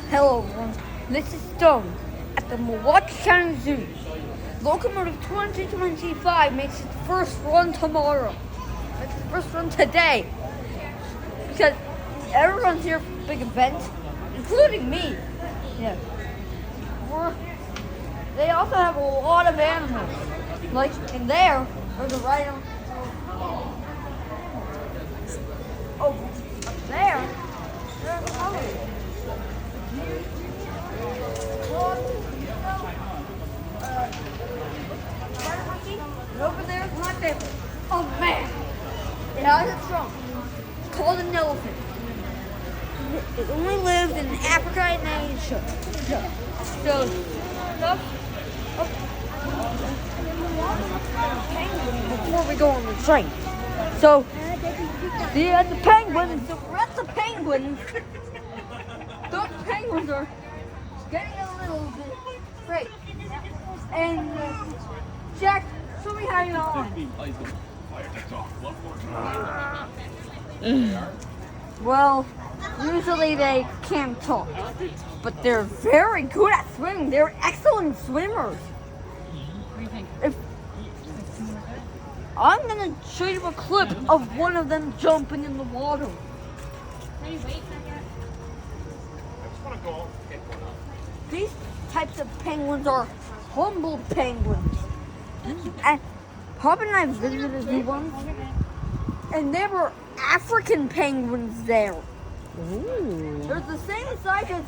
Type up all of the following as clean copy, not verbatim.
Hello everyone, this is Stone at the Milwaukee County Zoo. Locomotive 2025 makes its first run tomorrow. Makes its first run today. Because everyone's here for a big event, including me. Yeah. They also have a lot of animals. Like in there's a rhino. Oh, up there's a elephant. And over there is my favorite. Oh man! It has a trunk. It's called an elephant. It only lives in Africa and Asia. So, penguin before we go on the train. So, the penguins, so we're at the penguins. Those penguins are getting a little bit great. And Jack, show me how you're on. Well, usually they can't talk, but they're very good at swimming. They're excellent swimmers. What do you think? I'm gonna show you a clip of one of them jumping in the water. Can you wait a second? I just want to go pick one up. These types of penguins are humble penguins. And Pop and I visited a zoo once, and there were African penguins there. Ooh. They're the same size as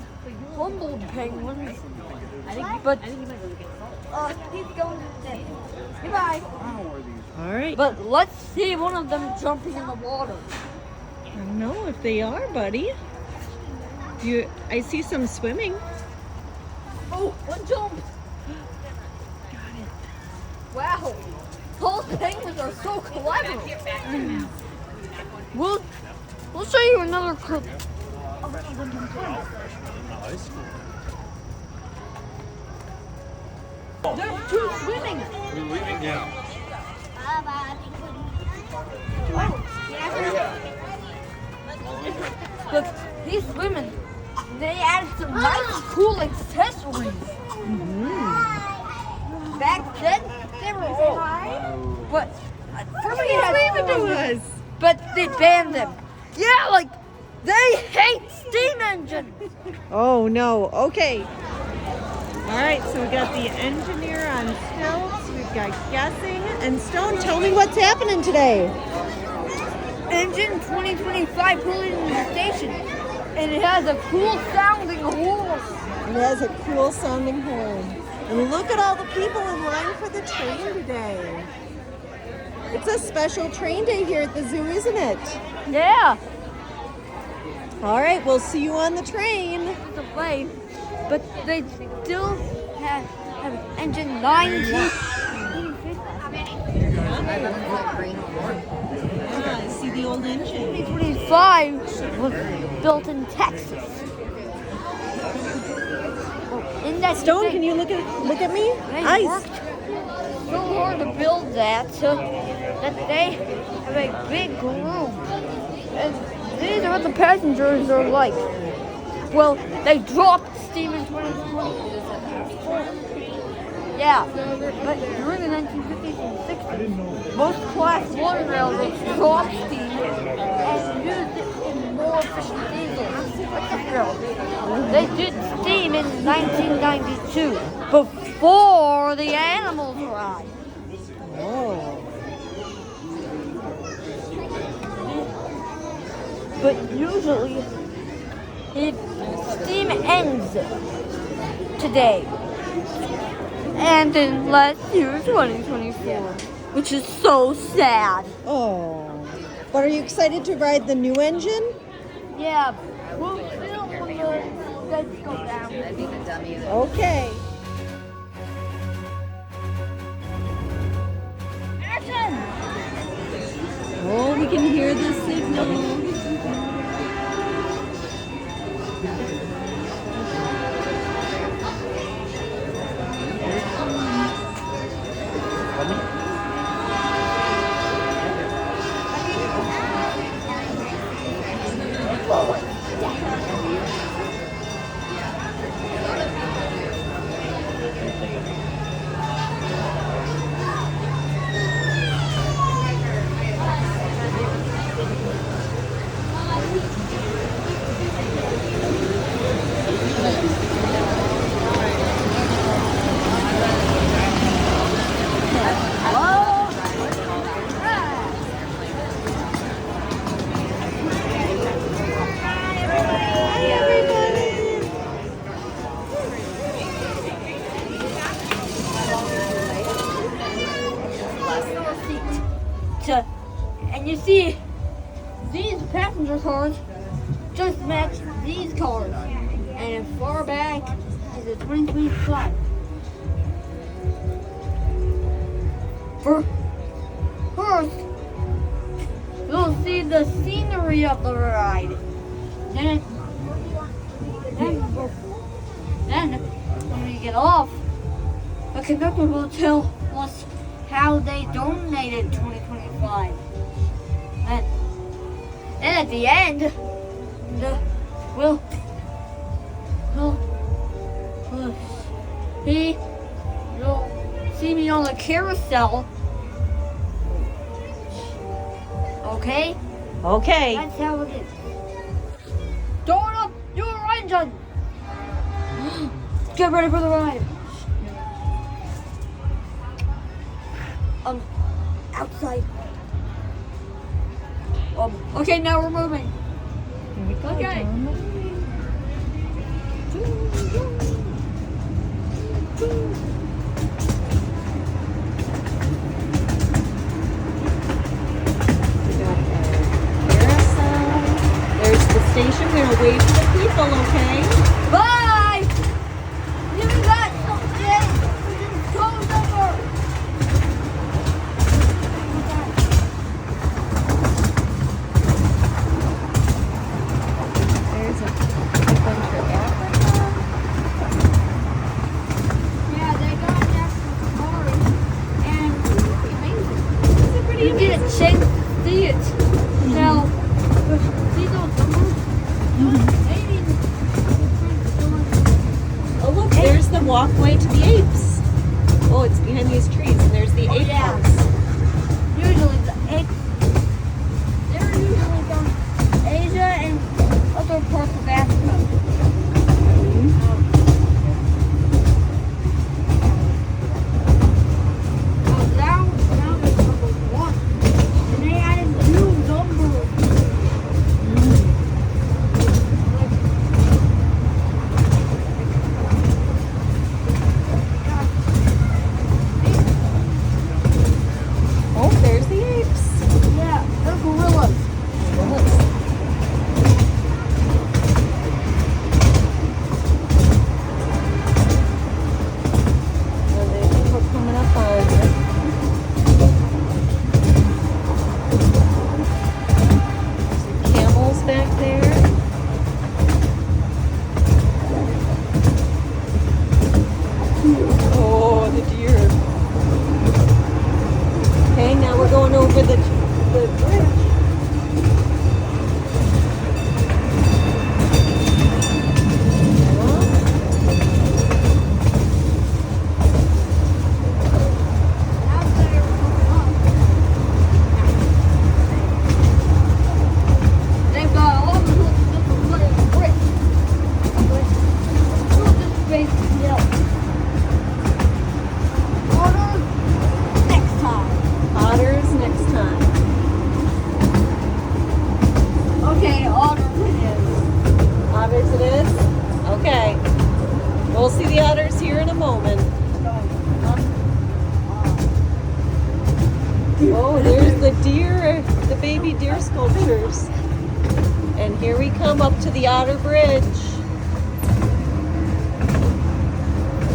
humble penguins. I think you might go get salt. He's going to stay. Goodbye. All right. But let's see one of them jumping in the water. I don't know if they are, buddy. I see some swimming. Oh, one jump. Got it. Wow. Those penguins are so clever. We'll show you another clip. There's two swimming. We're leaving now. Look, these women, they added some nice, cool accessories. Back then, they were old. But first they had us. but they banned them. Yeah, like they hate steam engines. Oh no. Okay. All right. So we got the engineer on stilts. We've got guessing and Stone. Tell me what's happening today. Engine 2025 pulled into the station, and it has a cool sounding horn. It has a cool sounding horn. And look at all the people in line for the train today. It's a special train day here at the zoo, isn't it? Yeah. All right, we'll see you on the train. It's a plane, but they still have engine 19. I see the old engine. 2025 was built in Texas. In that Stone, can you look at me? They worked so hard to build that so that they have a big room. And these are what the passengers are like. Well, they dropped steam in 2020. Yeah, but during the 1950s and 60s, most Class 1 railroads dropped steam and used it in more efficient diesels, like this railroad. They did steam in 1992, before the animals arrived. Oh. But usually, steam ends today. And in last year, 2024, which is so sad. Oh. But are you excited to ride the new engine? Yeah, we'll film when the lights go down. Okay. Action! Oh, we can hear the signal. see, these passenger cars just match these cars. And far back is a 2025. First, you'll see the scenery of the ride. Then when we get off, the conductor will tell us how they donated 2025. And at the end, you'll see me on the carousel. Okay? Okay. That's how it is. Start up your engine! Get ready for the ride. Outside. Okay, now we're moving. Okay. There's the station. We're gonna wave to the people, okay? Bye! You got something! Code number! There's a bunch of Africa. Yeah, they got an extra story. And it's amazing. You get a chance to see it. Now, see those numbers? Oh look, there's the walkway to the apes. Oh, it's behind these trees, and there's the ape yeah. house. Usually the apes, they're usually from Asia and other parts of Africa. Now there's number one. And they added new numbers. Oh, there's the apes. Yeah, they're gorillas. And I think we're coming up on some camels back there. Oh, the deer. Okay, now we're going over the bridge. They've got all the different little bricks. Look at this big hill. Order next time. Otters next time. Okay, order it is. Otters it is? Okay. We'll see the otters here in a moment. Oh, there's the deer, the baby deer sculptures. And here we come up to the Otter Bridge.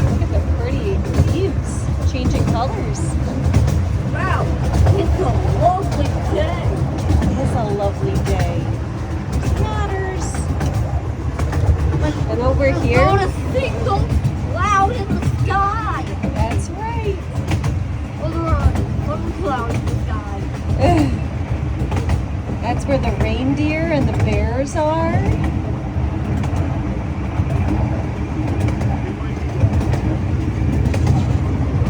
Look at the pretty leaves changing colors. Wow, it's a lovely day. It is a lovely day. There's the otters. And over here, Not a single cloud in the sky. that's right. Well, there are some clouds in the sky. That's where the reindeer and the bears are.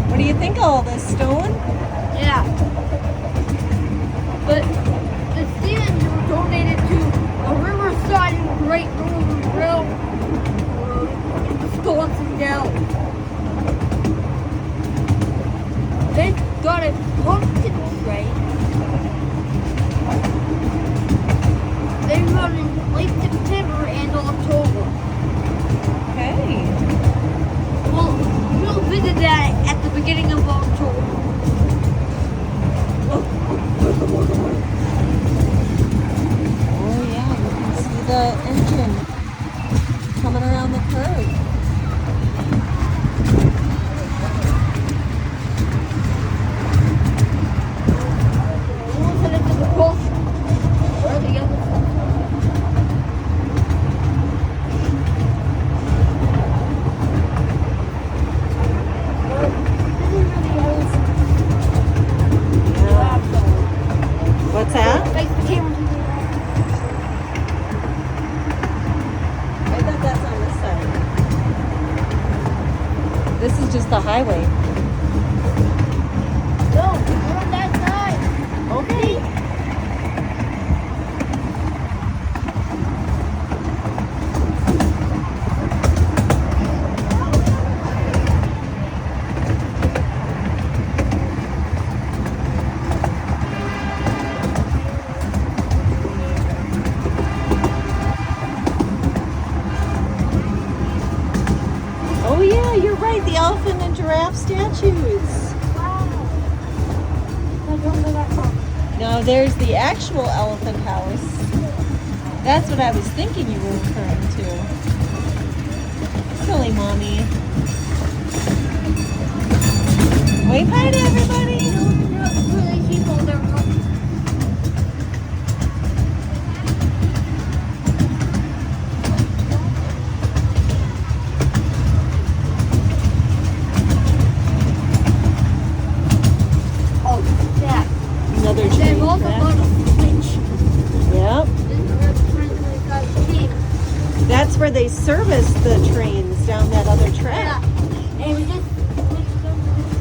What do you think of all this, Stone? Yeah. But the stems were donated to a Riverside and Great Northern Railroad in Wisconsin now. They got a pumpkin train. They run in late September and October. Okay. We'll visit that at the beginning of October. What's that? Face the camera. I thought that's on this side. This is just the highway. No, we're on that side. Okay. Oh yeah, you're right. The elephant and giraffe statues. Wow. I don't know that far. No, there's the actual elephant house. That's what I was thinking you were referring to. Silly mommy. Wave hi to everybody. Really people there. Oh, yeah. Another They've train also track. got a switch. Yep. This is where the train got steam. That's where they service the trains down that other track. Yeah. And we just switched them to this.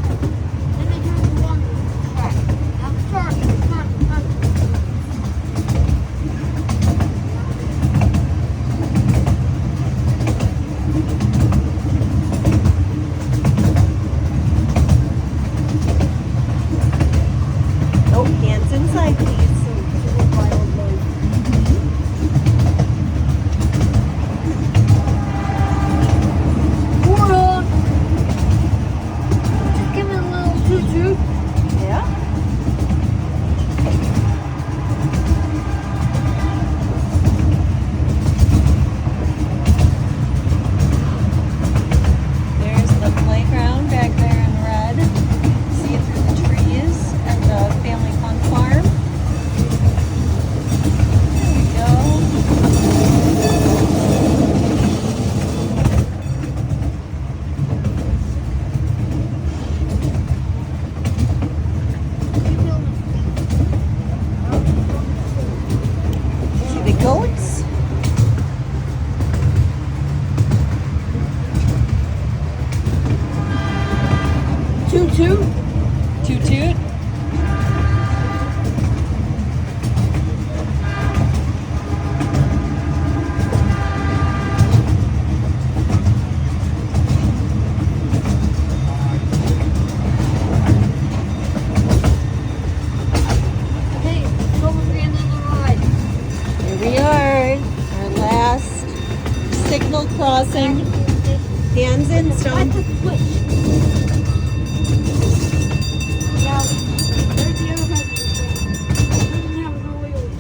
Then they turned to one track. Now turn. Oh, hands inside, please. Hold on. Just give me a little toot-toot. Yeah. There's the playground back there in red. See it through the trees and the family fun farm. There we go. See the goats? Toot-toot. Toot toot. Hey, it's over the end of the ride. Here we are. Our last signal crossing. Hands in That's stone. the switch. Now, there's the other side. Doesn't have no wheels.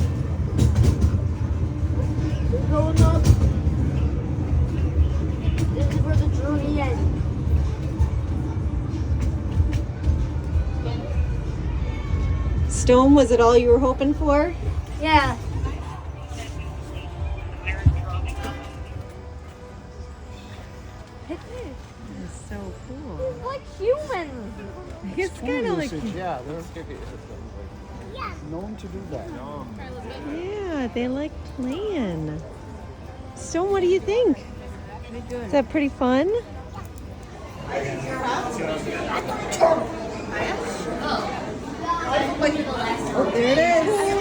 We're going up. This is where the journey ends. Stone, was it all you were hoping for? Yeah. It's so cool. It's like humans. It's kind of like, Yeah, they're known to do that. yeah, they like playing. Stone, what do you think? Is that pretty fun? Oh, there it is.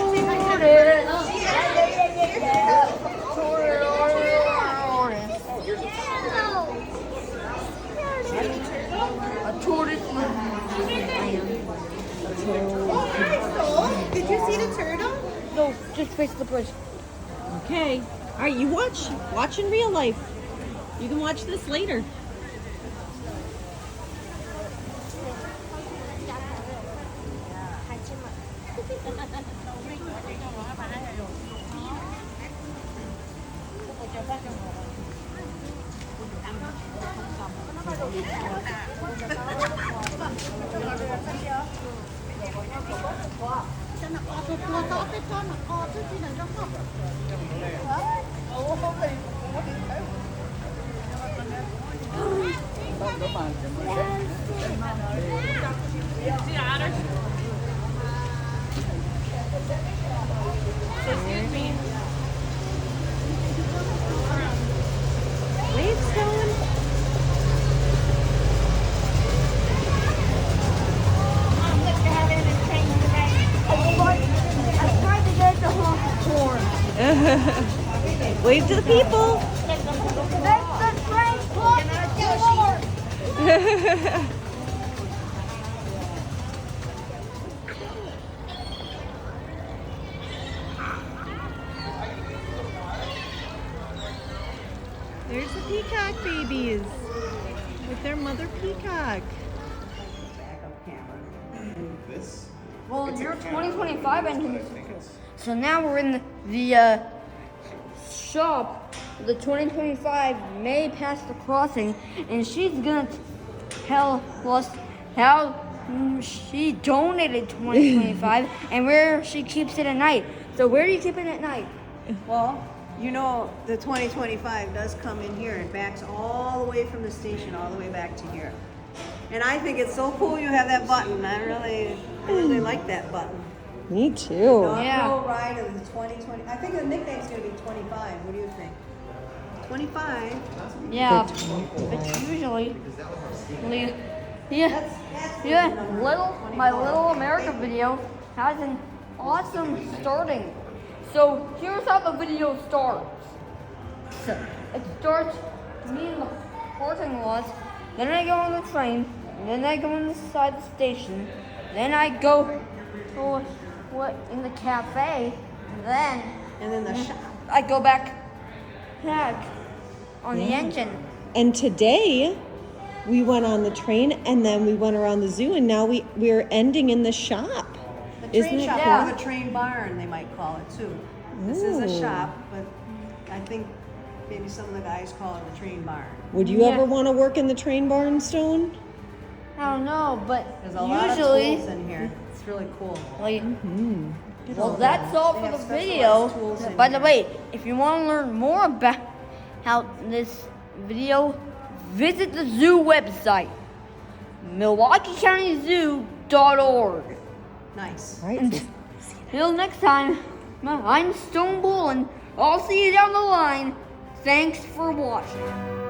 Did you see the turtle? No, just face the bridge. Okay. All right, you watch in real life. You can watch this later. Wait, Stone. I tried to get the horn. Wave to the people. That's the train plus more. There's the peacock babies with their mother peacock. This? Well, you're 2025 engine. So now we're in the shop. The 2025 May past the crossing, and she's gonna tell us how she donated 2025 and where she keeps it at night. So where do you keep it at night? Well, you know the 2025 does come in here. It backs all the way from the station all the way back to here. And I think it's so cool you have that button. I really like that button. Me too. Yeah. Inaugural ride of the 2020. I think the nickname's going to be 25. What do you think? 25. Yeah, it's usually. Yeah, my little America video has an awesome starting. So here's how the video starts. So it starts me in the parking lot, then I go on the train, and then I go inside the station, then I go in the cafe, And then the shop. I go back on the engine. And today we went on the train and then we went around the zoo and now we're ending in the shop. The train Isn't it shop, cool? or the train barn, they might call it too. This is a Ooh. shop, but I think maybe some of the guys call it the train barn. Would you Yeah. ever want to work in the train barn, Stone? I don't know, but There's a lot usually, of tools in here. It's really cool. like, Mm-hmm. well, that's all They for have the specialized video. tools in By the here. way, if you want to learn more about how this video, visit the zoo website, MilwaukeeCountyZoo.org. Nice. All right. And till next time, I'm Stone Bull, and I'll see you down the line. Thanks for watching.